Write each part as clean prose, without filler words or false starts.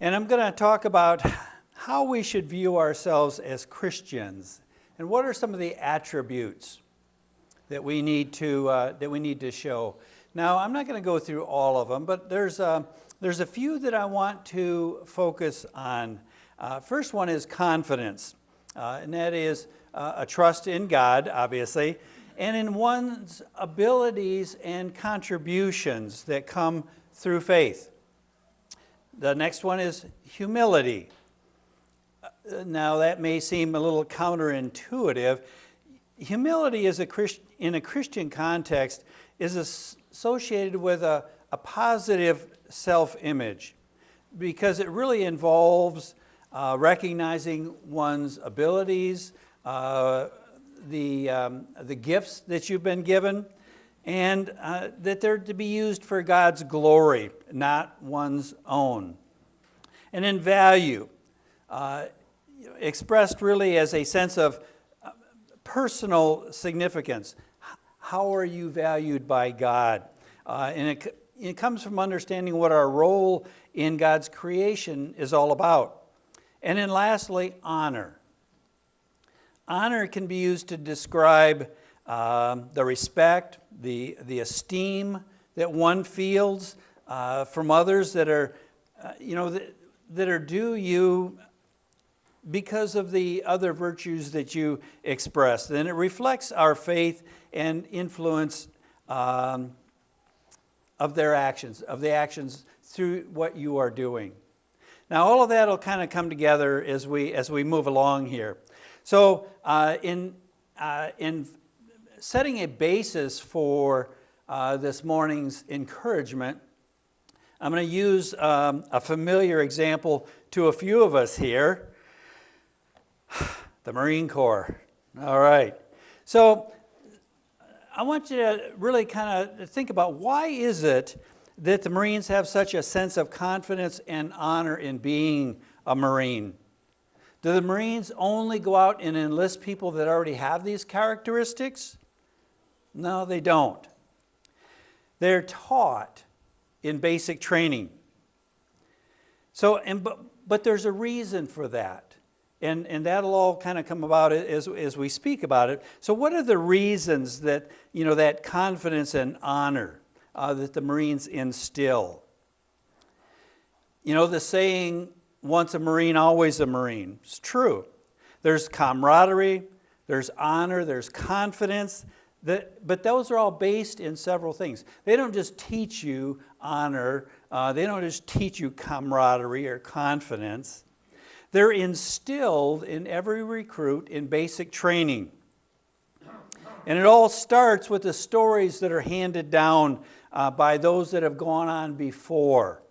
And I'm going to talk about how we should view ourselves as Christians and what are some of the attributes that we need to show. Now, I'm not going to go through all of them, but there's a few that I want to focus on. First one is confidence, and that is a trust in God, obviously, and in one's abilities and contributions that come through faith. The next one is humility. Now, that may seem a little counterintuitive. Humility is in a Christian context is associated with a positive self-image because it really involves recognizing one's abilities, the gifts that you've been given, and that they're to be used for God's glory, not one's own. And in value, expressed really as a sense of personal significance. How are you valued by God? And it comes from understanding what our role in God's creation is all about. And then lastly, honor. Honor can be used to describe the respect, the esteem that one feels from others that are, that are due you because of the other virtues that you express. And it reflects our faith and influence of the actions through what you are doing. Now, all of that will kind of come together as we move along here. So, in setting a basis for this morning's encouragement, I'm going to use a familiar example to a few of us here. The Marine Corps. All right. So I want you to really kind of think about why is it that the Marines have such a sense of confidence and honor in being a Marine? Do the Marines only go out and enlist people that already have these characteristics? No, they don't. They're taught in basic training. So, but there's a reason for that. And that'll all kind of come about as we speak about it. So what are the reasons that, that confidence and honor that the Marines instill? The saying, once a Marine, always a Marine. It's true. There's camaraderie, there's honor, there's confidence, but those are all based in several things. They don't just teach you honor, they don't just teach you camaraderie or confidence. They're instilled in every recruit in basic training. And it all starts with the stories that are handed down by those that have gone on before.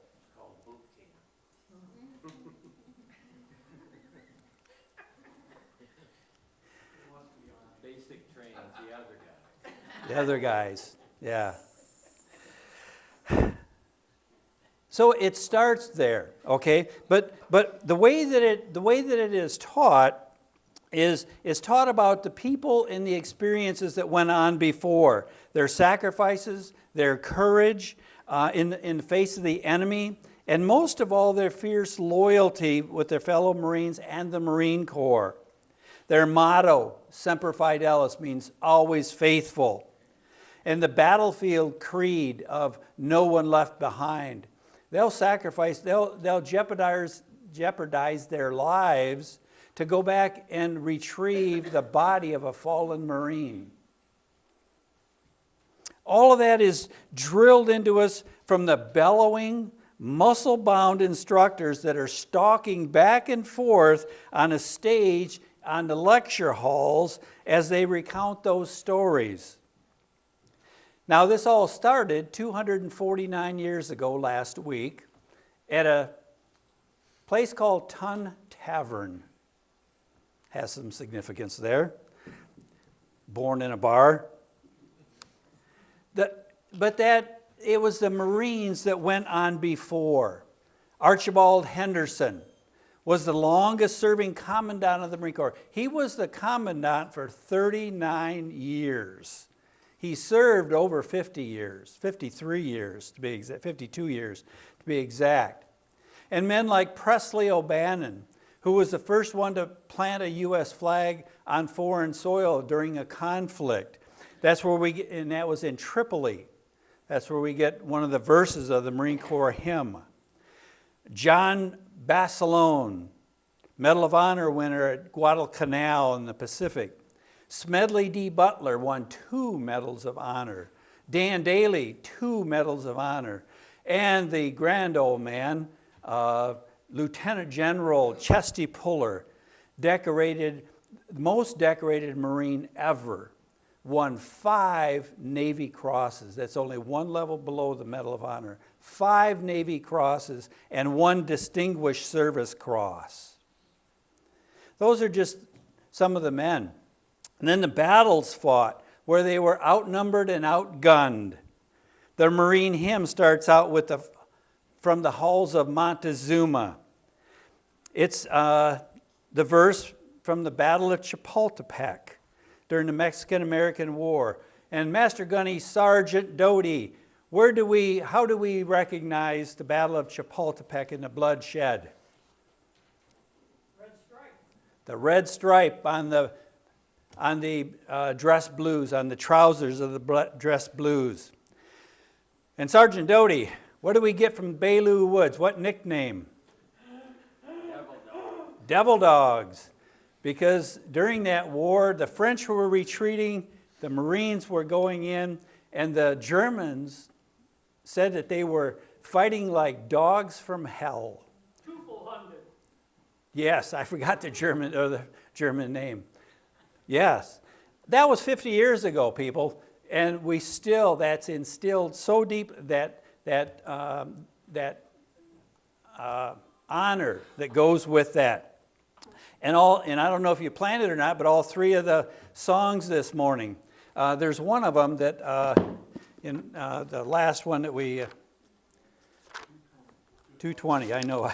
Basic training, the other guys. The other guys, yeah. So it starts there, okay? But the way that it is taught is taught about the people and the experiences that went on before, their sacrifices, their courage in the face of the enemy, and most of all their fierce loyalty with their fellow Marines and the Marine Corps. Their motto, Semper Fidelis, means always faithful. And the battlefield creed of no one left behind. They'll sacrifice, they'll jeopardize their lives to go back and retrieve the body of a fallen Marine. All of that is drilled into us from the bellowing, muscle-bound instructors that are stalking back and forth on a stage on the lecture halls as they recount those stories. Now, this all started 249 years ago last week at a place called Tun Tavern. Has some significance there. Born in a bar. It was the Marines that went on before. Archibald Henderson was the longest serving commandant of the Marine Corps. He was the commandant for 39 years. He served over 50 years, 53 years to be exact, 52 years to be exact. And men like Presley O'Bannon, who was the first one to plant a U.S. flag on foreign soil during a conflict. That's where and that was in Tripoli. That's where we get one of the verses of the Marine Corps hymn. John Basilone, Medal of Honor winner at Guadalcanal in the Pacific. Smedley D. Butler won 2 Medals of Honor. Dan Daly, 2 Medals of Honor. And the grand old man, Lieutenant General Chesty Puller, most decorated Marine ever, won 5 Navy Crosses. That's only one level below the Medal of Honor. 5 Navy Crosses and 1 Distinguished Service Cross. Those are just some of the men. And then the battles fought where they were outnumbered and outgunned. The Marine hymn starts out with from the halls of Montezuma. It's the verse from the Battle of Chapultepec during the Mexican-American War. And Master Gunny Sergeant Doty, how do we recognize the Battle of Chapultepec and the bloodshed? Red stripe. The red stripe on the dress blues, on the trousers of the dress blues. And Sergeant Doty, what do we get from Belleau Woods? What nickname? Devil dog. Devil Dogs. Because during that war, the French were retreating, the Marines were going in, and the Germans said that they were fighting like dogs from hell. Teufelhunde. Yes, I forgot the German name. Yes. That was 50 years ago, people, and that's instilled so deep that honor that goes with that. And I don't know if you planned it or not, but all 3 of the songs this morning, there's one of them that in the last one that we 220, I know.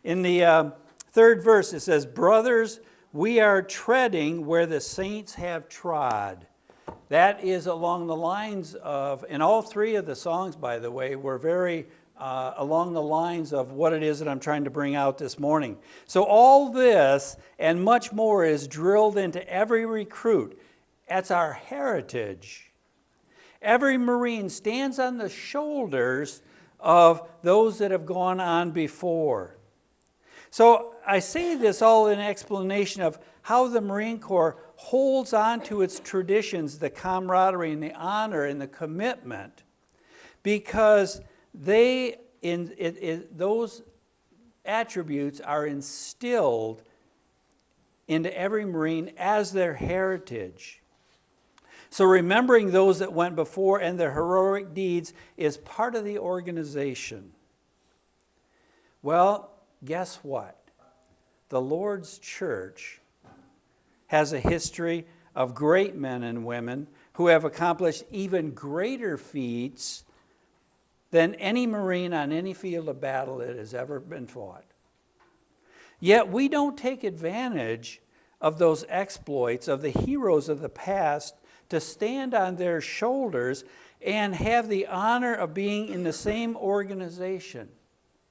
In the 3rd verse, it says, "Brothers, we are treading where the saints have trod." That is along the lines of, and all 3 of the songs, by the way, were very along the lines of what it is that I'm trying to bring out this morning. So all this and much more is drilled into every recruit. That's our heritage. Every Marine stands on the shoulders of those that have gone on before. So I say this all in explanation of how the Marine Corps holds on to its traditions, the camaraderie and the honor and the commitment, because those attributes are instilled into every Marine as their heritage. So remembering those that went before and their heroic deeds is part of the organization. Well, guess what? The Lord's church has a history of great men and women who have accomplished even greater feats than any Marine on any field of battle that has ever been fought. Yet we don't take advantage of those exploits of the heroes of the past to stand on their shoulders and have the honor of being in the same organization,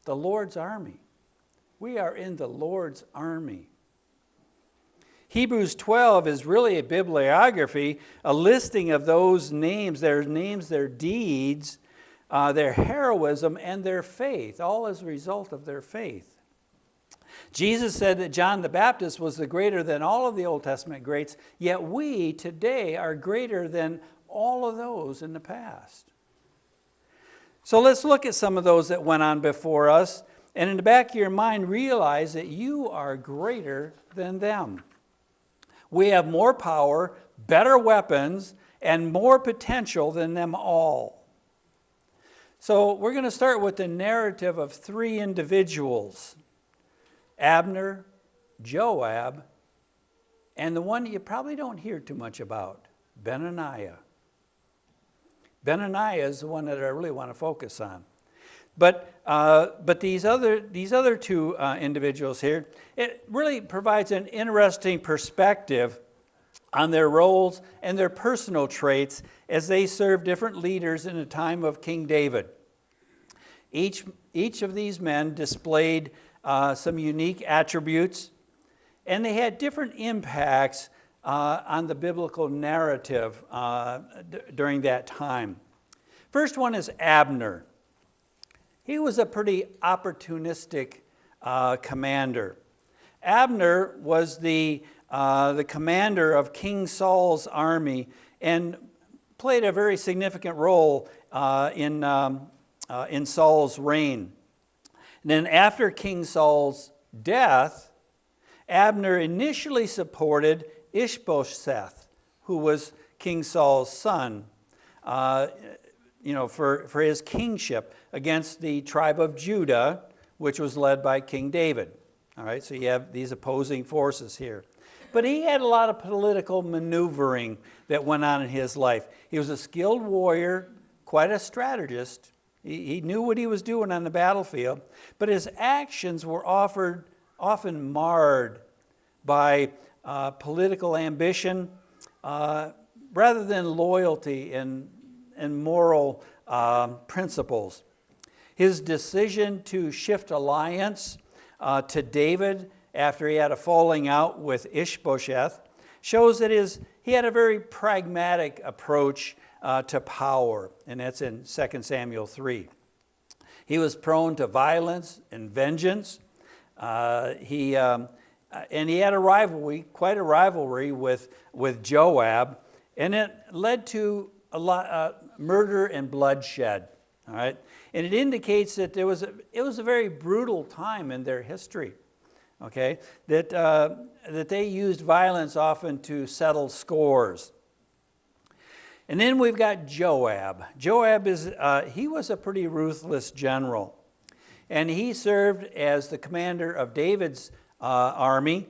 the Lord's army. We are in the Lord's army. Hebrews 12 is really a bibliography, a listing of those names, their deeds, their heroism, and their faith, all as a result of their faith. Jesus said that John the Baptist was the greater than all of the Old Testament greats, yet we today are greater than all of those in the past. So let's look at some of those that went on before us, and in the back of your mind, realize that you are greater than them. We have more power, better weapons, and more potential than them all. So we're going to start with the narrative of 3 individuals: Abner, Joab, and the one you probably don't hear too much about, Benaiah. Benaiah is the one that I really want to focus on. But these other 2 individuals here, it really provides an interesting perspective on their roles and their personal traits as they serve different leaders in the time of King David. Each of these men displayed some unique attributes, and they had different impacts on the biblical narrative during that time. First one is Abner. He was a pretty opportunistic commander. Abner was the commander of King Saul's army and played a very significant role in Saul's reign. And then after King Saul's death, Abner initially supported Ishbosheth, who was King Saul's son, for his kingship against the tribe of Judah, which was led by King David. All right, so you have these opposing forces here. But he had a lot of political maneuvering that went on in his life. He was a skilled warrior, quite a strategist. He knew what he was doing on the battlefield, but his actions were often marred by political ambition rather than loyalty and moral principles. His decision to shift alliance to David after he had a falling out with Ishbosheth shows that he had a very pragmatic approach to power, and that's in 2 Samuel 3. He was prone to violence and vengeance. And he had quite a rivalry with Joab, and it led to a lot murder and bloodshed. All right, and it indicates that it was a very brutal time in their history. Okay, that they used violence often to settle scores. And then we've got Joab. Joab he was a pretty ruthless general, and he served as the commander of David's army,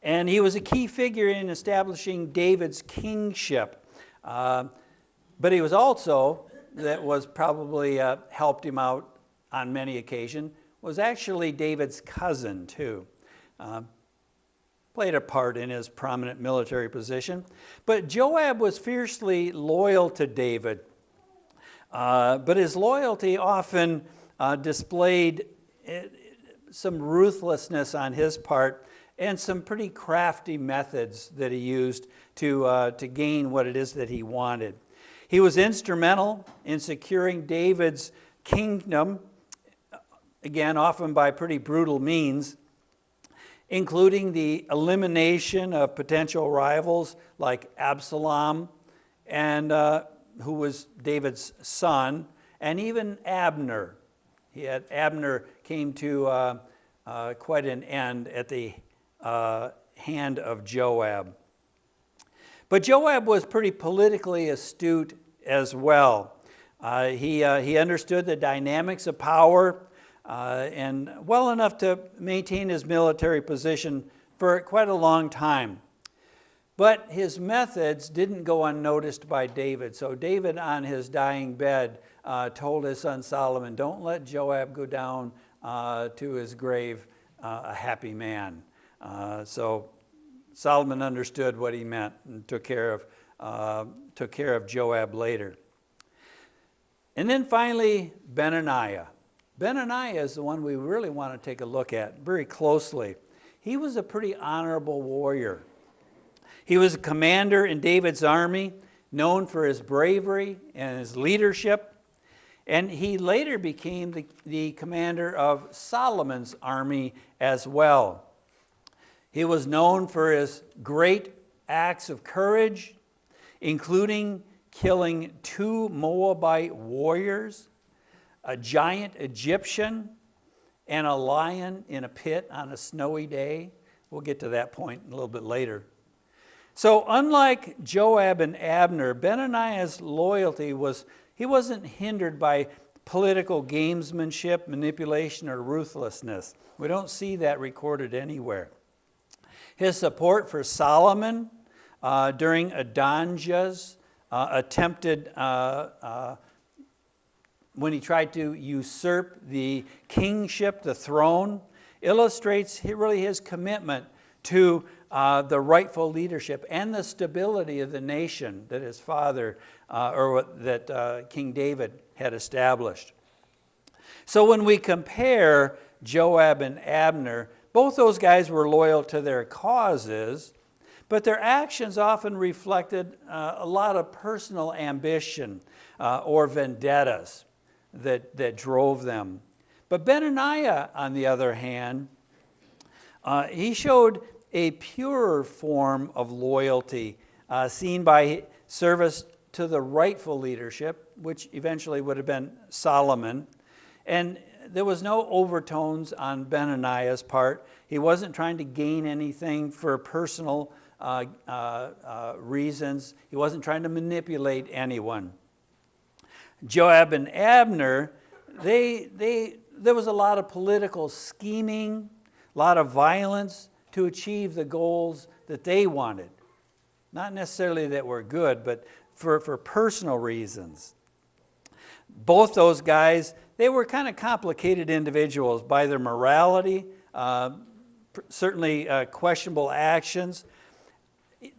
and he was a key figure in establishing David's kingship. But he was also, that was probably helped him out on many occasions, was actually David's cousin too. Played a part in his prominent military position. But Joab was fiercely loyal to David. But his loyalty often displayed some ruthlessness on his part and some pretty crafty methods that he used to gain what it is that he wanted. He was instrumental in securing David's kingdom, again, often by pretty brutal means, including the elimination of potential rivals like Absalom, and who was David's son, and even Abner. Abner came to quite an end at the hand of Joab. But Joab was pretty politically astute as well. He understood the dynamics of power and well enough to maintain his military position for quite a long time. But his methods didn't go unnoticed by David. So David, on his dying bed, told his son Solomon, "Don't let Joab go down to his grave a happy man." So Solomon understood what he meant and took care of Joab later. And then finally, Benaiah. Benaiah is the one we really want to take a look at very closely. He was a pretty honorable warrior. He was a commander in David's army, known for his bravery and his leadership. And he later became the commander of Solomon's army as well. He was known for his great acts of courage, including killing 2 Moabite warriors, a giant Egyptian, and a lion in a pit on a snowy day. We'll get to that point a little bit later. So unlike Joab and Abner, Benaiah's loyalty wasn't hindered by political gamesmanship, manipulation, or ruthlessness. We don't see that recorded anywhere. His support for Solomon during Adonijah's attempted, when he tried to usurp the kingship, the throne, illustrates really his commitment to the rightful leadership and the stability of the nation that his father, that King David had established. So when we compare Joab and Abner, both those guys were loyal to their causes, but their actions often reflected a lot of personal ambition or vendettas that drove them. But Benaiah, on the other hand, he showed a purer form of loyalty seen by service to the rightful leadership, which eventually would have been Solomon. And there was no overtones on Benaiah's part. He wasn't trying to gain anything for personal reasons. He wasn't trying to manipulate anyone. Joab and Abner, there was a lot of political scheming, a lot of violence to achieve the goals that they wanted. Not necessarily that were good, but for personal reasons. Both those guys, they were kind of complicated individuals by their morality, certainly questionable actions.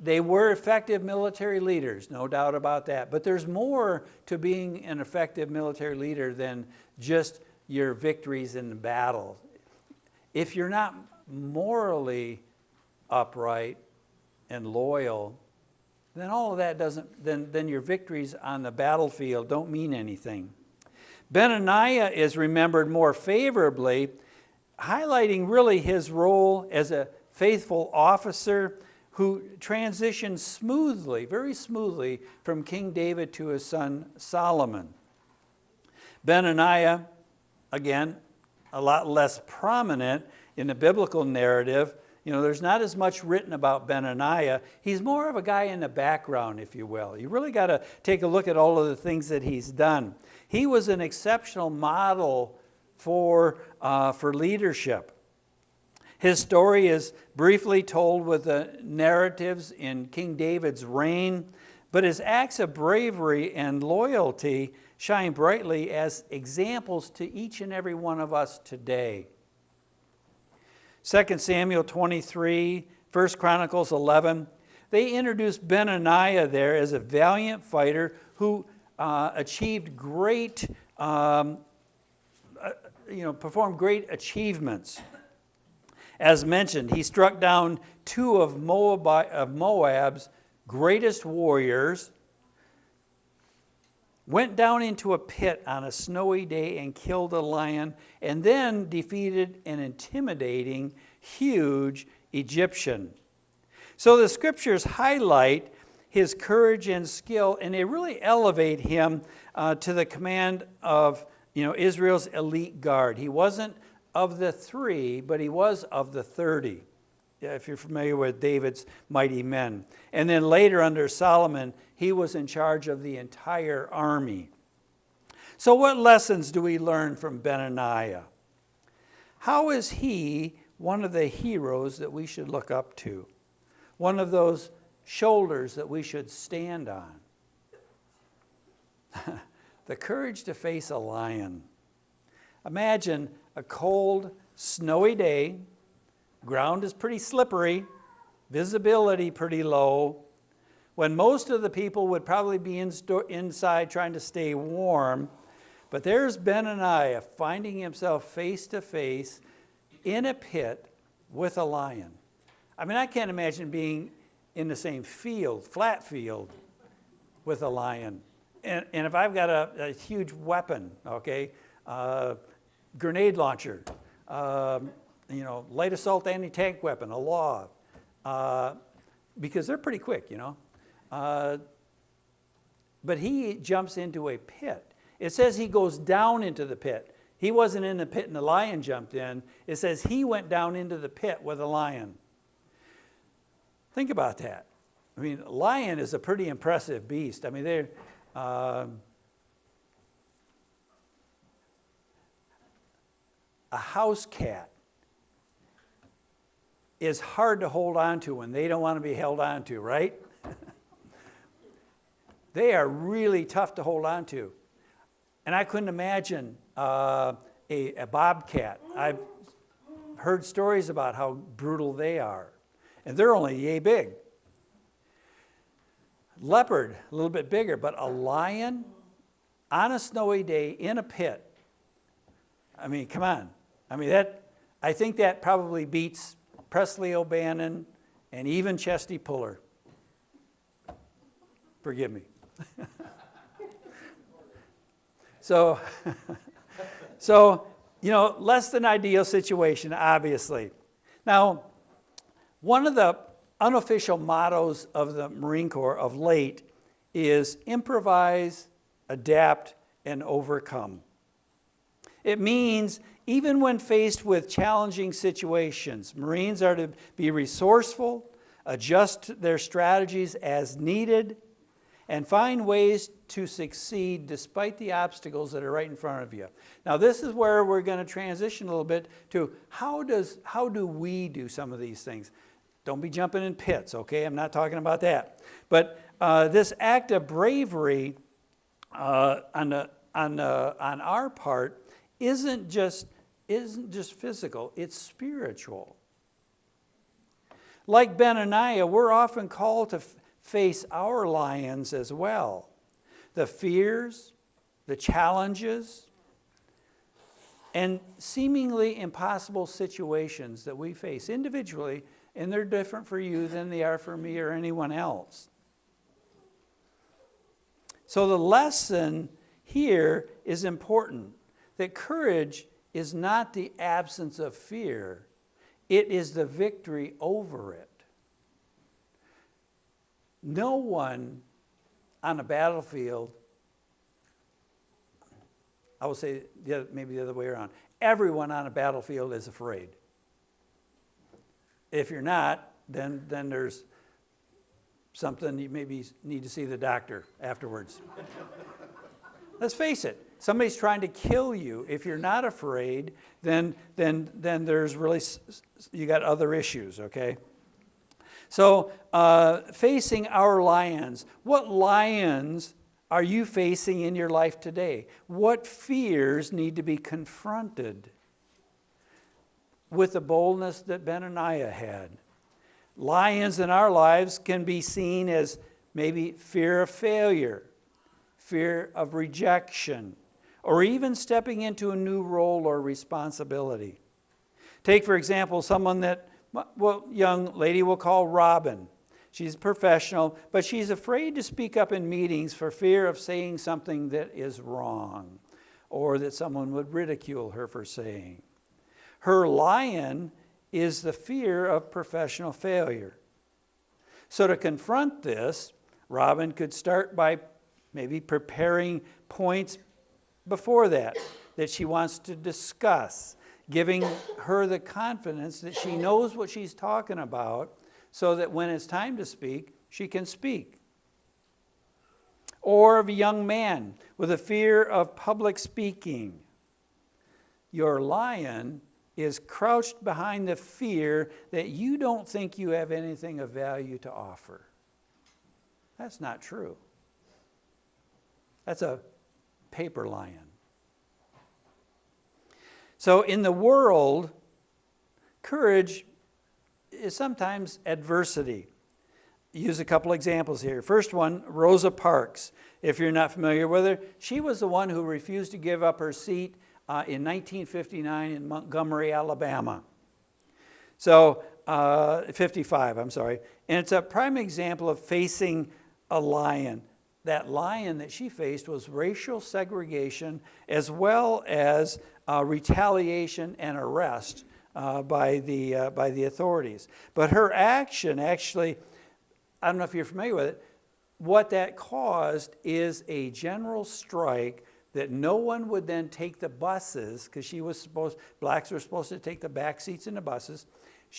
They were effective military leaders, no doubt about that. But there's more to being an effective military leader than just your victories in battle. If you're not morally upright and loyal, then all of that then your victories on the battlefield don't mean anything. Benaiah is remembered more favorably, highlighting really his role as a faithful officer who transitioned smoothly, very smoothly, from King David to his son Solomon. Benaiah, again, a lot less prominent in the biblical narrative. You know, there's not as much written about Benaiah. He's more of a guy in the background, if you will. You really got to take a look at all of the things that he's done. He was an exceptional model for leadership. His story is briefly told with the narratives in King David's reign, but his acts of bravery and loyalty shine brightly as examples to each and every one of us today. 2 Samuel 23, 1 Chronicles 11, they introduced Benaiah there as a valiant fighter who achieved great, performed great achievements. As mentioned, he struck down two of Moab's greatest warriors, went down into a pit on a snowy day and killed a lion, and then defeated an intimidating, huge Egyptian. So the scriptures highlight his courage and skill, and they really elevate him to the command of Israel's elite guard. He wasn't of the 3, but he was of the 30, if you're familiar with David's mighty men. And then later under Solomon, he was in charge of the entire army. So what lessons do we learn from Benaiah? How is he one of the heroes that we should look up to? One of those shoulders that we should stand on? The courage to face a lion. Imagine a cold, snowy day, ground is pretty slippery, visibility pretty low, when most of the people would probably be inside trying to stay warm. But there's Benaiah finding himself face to face in a pit with a lion. I mean, I can't imagine being in the same field, flat field, with a lion. And if I've got a huge weapon, okay, grenade launcher, light assault anti-tank weapon, a law, because they're pretty quick, But he jumps into a pit. It says he goes down into the pit. He wasn't in the pit and the lion jumped in. It says he went down into the pit with a lion. Think about that. I mean, a lion is a pretty impressive beast. I mean, they're... a house cat is hard to hold on to when they don't want to be held on to, right? They are really tough to hold on to. And I couldn't imagine a bobcat. I've heard stories about how brutal they are. And they're only yay big. Leopard, a little bit bigger, but a lion on a snowy day in a pit I mean, come on. I mean, I think that probably beats Presley O'Bannon and even Chesty Puller. Forgive me. So, less than ideal situation, obviously. Now, one of the unofficial mottos of the Marine Corps of late is improvise, adapt, and overcome. It means even when faced with challenging situations, Marines are to be resourceful, adjust their strategies as needed, and find ways to succeed despite the obstacles that are right in front of you. Now, this is where we're going to transition a little bit to how do we do some of these things? Don't be jumping in pits, okay? I'm not talking about that. But this act of bravery on our part isn't just physical, it's spiritual. Like Benaiah, we're often called to face our lions as well. The fears, the challenges, and seemingly impossible situations that we face individually, and they're different for you than they are for me or anyone else. So the lesson here is important, that courage is not the absence of fear, it is the victory over it. No one on a battlefield, I will say maybe the other way around, everyone on a battlefield is afraid. If you're not, then there's something you maybe need to see the doctor afterwards. Let's face it, somebody's trying to kill you. If you're not afraid, then there's really, you got other issues, okay? So, facing our lions. What lions are you facing in your life today? What fears need to be confronted with the boldness that Benaiah had? Lions in our lives can be seen as maybe fear of failure, fear of rejection, or even stepping into a new role or responsibility. Take, for example, someone that young lady we'll call Robin. She's a professional, but she's afraid to speak up in meetings for fear of saying something that is wrong or that someone would ridicule her for saying. Her lion is the fear of professional failure. So to confront this, Robin could start by maybe preparing points before that she wants to discuss, giving her the confidence that she knows what she's talking about so that when it's time to speak, she can speak. Or of a young man with a fear of public speaking. Your lion is crouched behind the fear that you don't think you have anything of value to offer. That's not true. That's a paper lion. So in the world, courage is sometimes adversity. Use a couple examples here. First one, Rosa Parks. If you're not familiar with her, she was the one who refused to give up her seat in 1959 in Montgomery, Alabama. So, 55, I'm sorry. And it's a prime example of facing a lion. That lion that she faced was racial segregation as well as retaliation and arrest by the authorities. But her action actually, I don't know if you're familiar with it, what that caused is a general strike that no one would then take the buses, because blacks were supposed to take the back seats in the buses.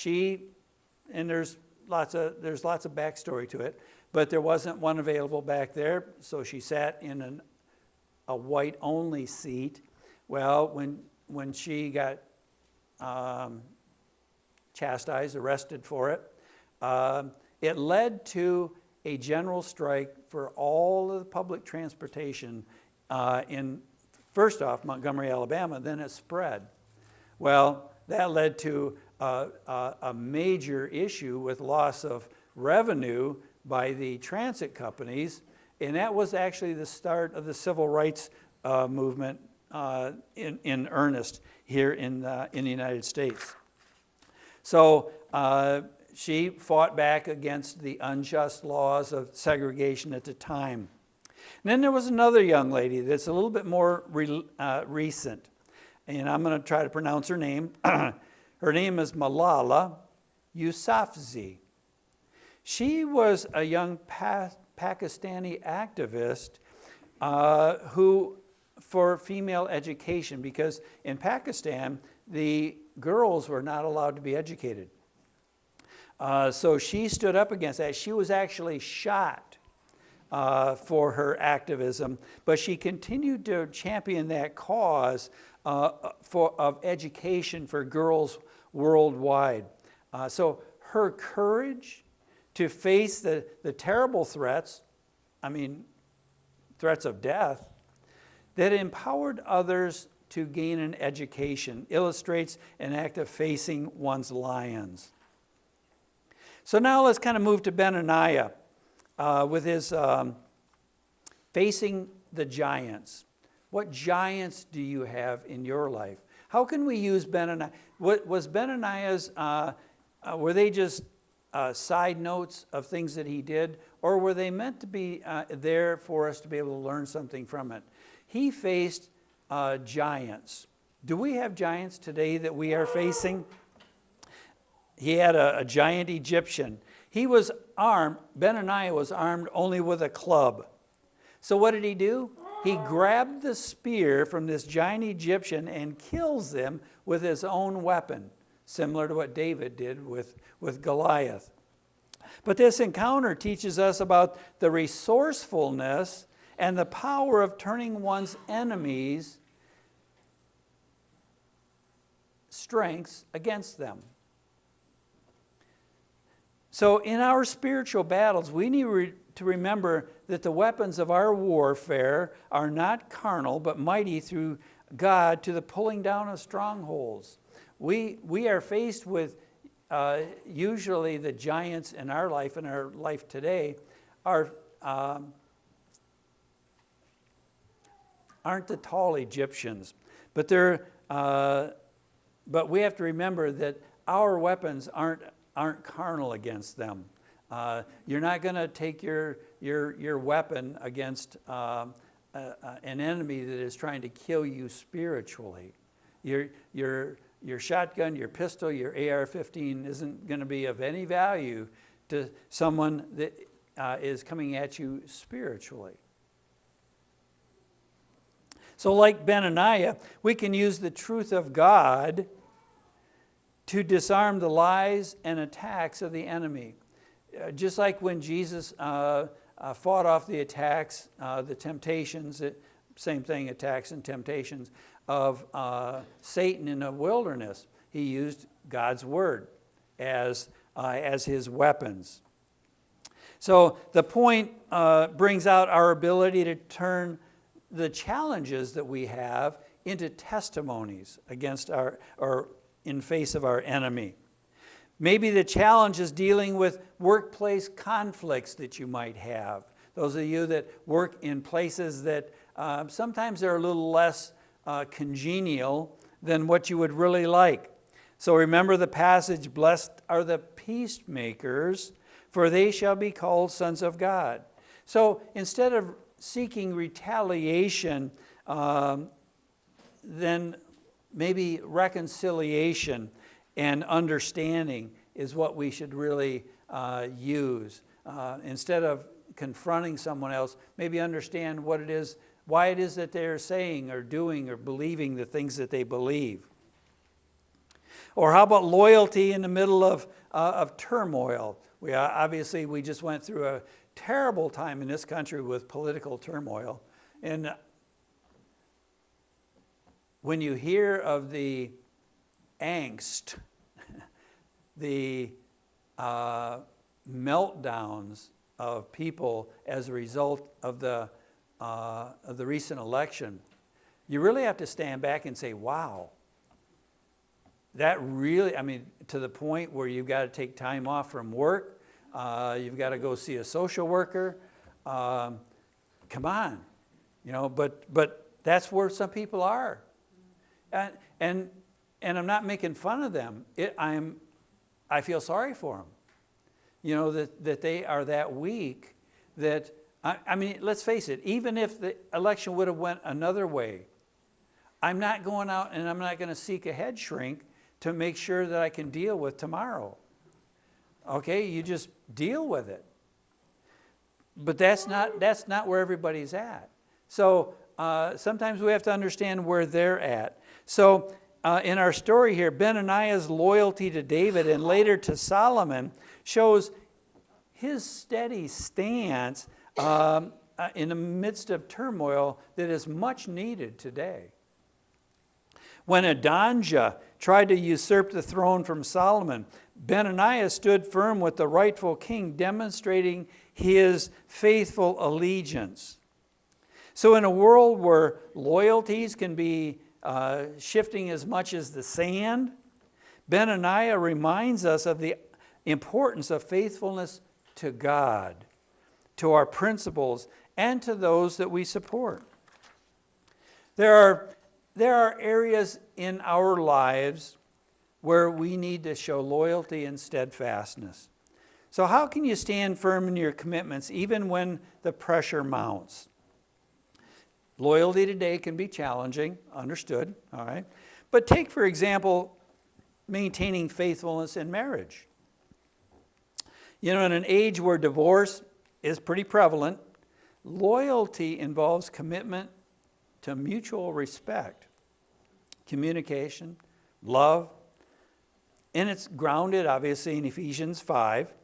And there's lots of backstory to it, but there wasn't one available back there, so she sat in a white-only seat. Well, when she got chastised, arrested for it, it led to a general strike for all of the public transportation in, first off, Montgomery, Alabama, then it spread. Well, that led to a major issue with loss of revenue by the transit companies, and that was actually the start of the civil rights movement in earnest here in the United States. So she fought back against the unjust laws of segregation at the time. And then there was another young lady that's a little bit more recent, and I'm going to try to pronounce her name. Her name is Malala Yousafzai. She was a young Pakistani activist who for female education, because in Pakistan the girls were not allowed to be educated. So she stood up against that. She was actually shot for her activism, but she continued to champion that cause of education for girls worldwide. So her courage to face the terrible threats, threats of death, that empowered others to gain an education, illustrates an act of facing one's lions. So now let's kind of move to Benaiah with his facing the giants. What giants do you have in your life? How can we use Benaiah? Was Benaiah's, were they just side notes of things that he did, or were they meant to be there for us to be able to learn something from it? He faced giants. Do we have giants today that we are facing? He had a giant Egyptian. He was armed, Benaiah was armed only with a club. So what did he do? He grabbed the spear from this giant Egyptian and kills him with his own weapon, similar to what David did with Goliath. But this encounter teaches us about the resourcefulness and the power of turning one's enemies' strengths against them. So in our spiritual battles, we need to remember that the weapons of our warfare are not carnal, but mighty through God to the pulling down of strongholds. We are faced with usually the giants in our life today aren't the tall Egyptians, but but we have to remember that our weapons aren't carnal against them. You're not going to take your weapon against an enemy that is trying to kill you spiritually. Your shotgun, your pistol, your AR-15 isn't going to be of any value to someone that is coming at you spiritually. So like Benaiah, we can use the truth of God to disarm the lies and attacks of the enemy. Just like when Jesus fought off the attacks, the temptations, same thing, attacks and temptations of Satan in the wilderness. He used God's word as his weapons. So the point brings out our ability to turn the challenges that we have into testimonies against or in face of our enemy. Maybe the challenge is dealing with workplace conflicts that you might have. Those of you that work in places that sometimes are a little less congenial than what you would really like. So remember the passage, "Blessed are the peacemakers, for they shall be called sons of God." So instead of seeking retaliation, then maybe reconciliation and understanding is what we should really use. Instead of confronting someone else, maybe understand what it is, why it is that they're saying or doing or believing the things that they believe. Or how about loyalty in the middle of turmoil? Obviously, we just went through a terrible time in this country with political turmoil. And when you hear of the angst, the meltdowns of people as a result of the recent election, you really have to stand back and say, wow, that really, to the point where you've got to take time off from work, you've got to go see a social worker. Come on, but That's where some people are. And I'm not making fun of them. I feel sorry for them. You know, that they are that weak that, I mean, let's face it, even if the election would have went another way, I'm not going out and I'm not going to seek a head shrink to make sure that I can deal with tomorrow. Okay, you just deal with it. But that's not where everybody's at. So sometimes we have to understand where they're at. So in our story here, Benaiah's loyalty to David and later to Solomon shows his steady stance in the midst of turmoil that is much needed today. When Adonijah tried to usurp the throne from Solomon, Benaiah stood firm with the rightful king, demonstrating his faithful allegiance. So in a world where loyalties can be shifting as much as the sand, Benaiah reminds us of the importance of faithfulness to God, to our principles, and to those that we support. There are areas in our lives where we need to show loyalty and steadfastness. So how can you stand firm in your commitments even when the pressure mounts? Loyalty today can be challenging, understood, all right? But take, for example, maintaining faithfulness in marriage. You know, in an age where divorce is pretty prevalent, loyalty involves commitment to mutual respect, communication, love, and it's grounded, obviously, in Ephesians 5.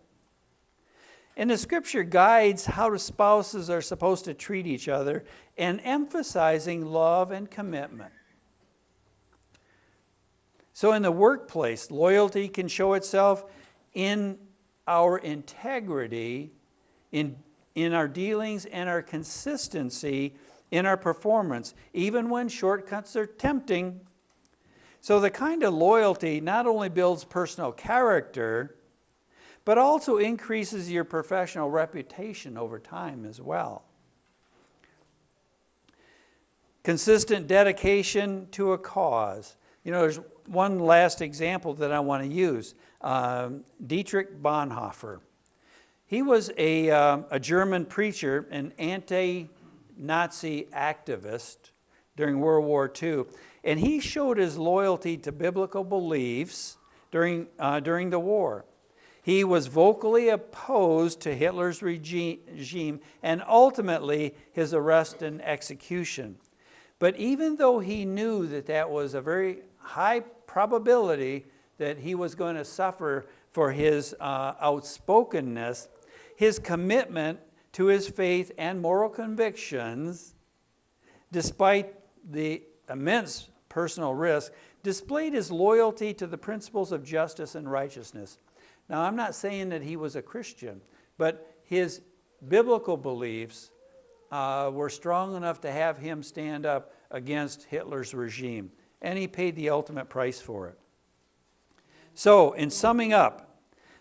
And the scripture guides how the spouses are supposed to treat each other and emphasizing love and commitment. So in the workplace, loyalty can show itself in our integrity, in our dealings and our consistency in our performance, even when shortcuts are tempting. So the kind of loyalty not only builds personal character, but also increases your professional reputation over time as well. Consistent dedication to a cause. You know, there's one last example that I want to use. Dietrich Bonhoeffer. He was a German preacher, an anti-Nazi activist during World War II. And he showed his loyalty to biblical beliefs during the war. He was vocally opposed to Hitler's regime and ultimately his arrest and execution. But even though he knew that that was a very high probability that he was going to suffer for his outspokenness, his commitment to his faith and moral convictions, despite the immense personal risk, displayed his loyalty to the principles of justice and righteousness. Now, I'm not saying that he was a Christian, but his biblical beliefs were strong enough to have him stand up against Hitler's regime, and he paid the ultimate price for it. So, in summing up,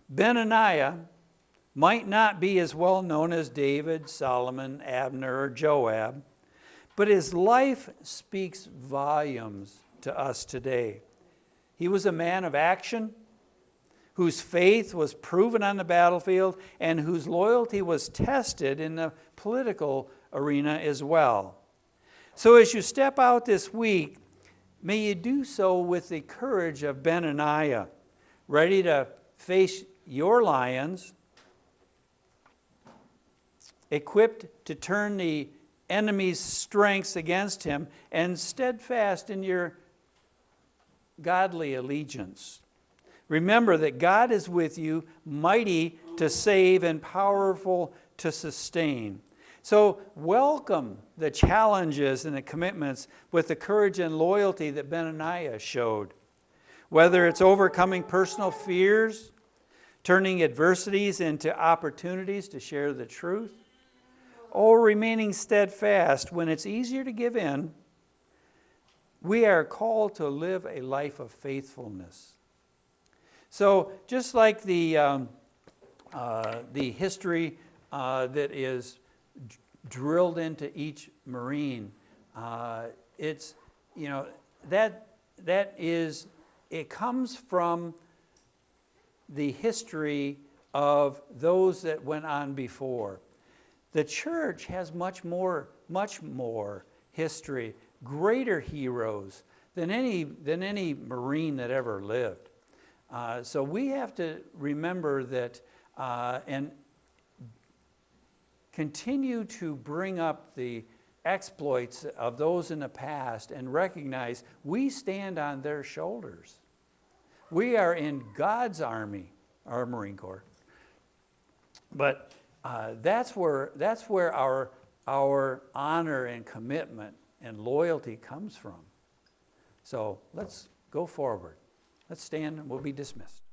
Benaiah might not be as well known as David, Solomon, Abner, or Joab, but his life speaks volumes to us today. He was a man of action, whose faith was proven on the battlefield, and whose loyalty was tested in the political arena as well. So as you step out this week, may you do so with the courage of Benaiah, ready to face your lions, equipped to turn the enemy's strengths against him, and steadfast in your godly allegiance. Remember that God is with you, mighty to save and powerful to sustain. So welcome the challenges and the commitments with the courage and loyalty that Benaiah showed. Whether it's overcoming personal fears, turning adversities into opportunities to share the truth, or remaining steadfast when it's easier to give in, we are called to live a life of faithfulness. So just like the history that is drilled into each Marine, It's, you know, it comes from the history of those that went on before. The church has much more history, greater heroes than any Marine that ever lived. So we have to remember that and continue to bring up the exploits of those in the past and recognize we stand on their shoulders. We are in God's army, our Marine Corps. But that's where our honor and commitment and loyalty comes from. So let's go forward. Let's stand and we'll be dismissed.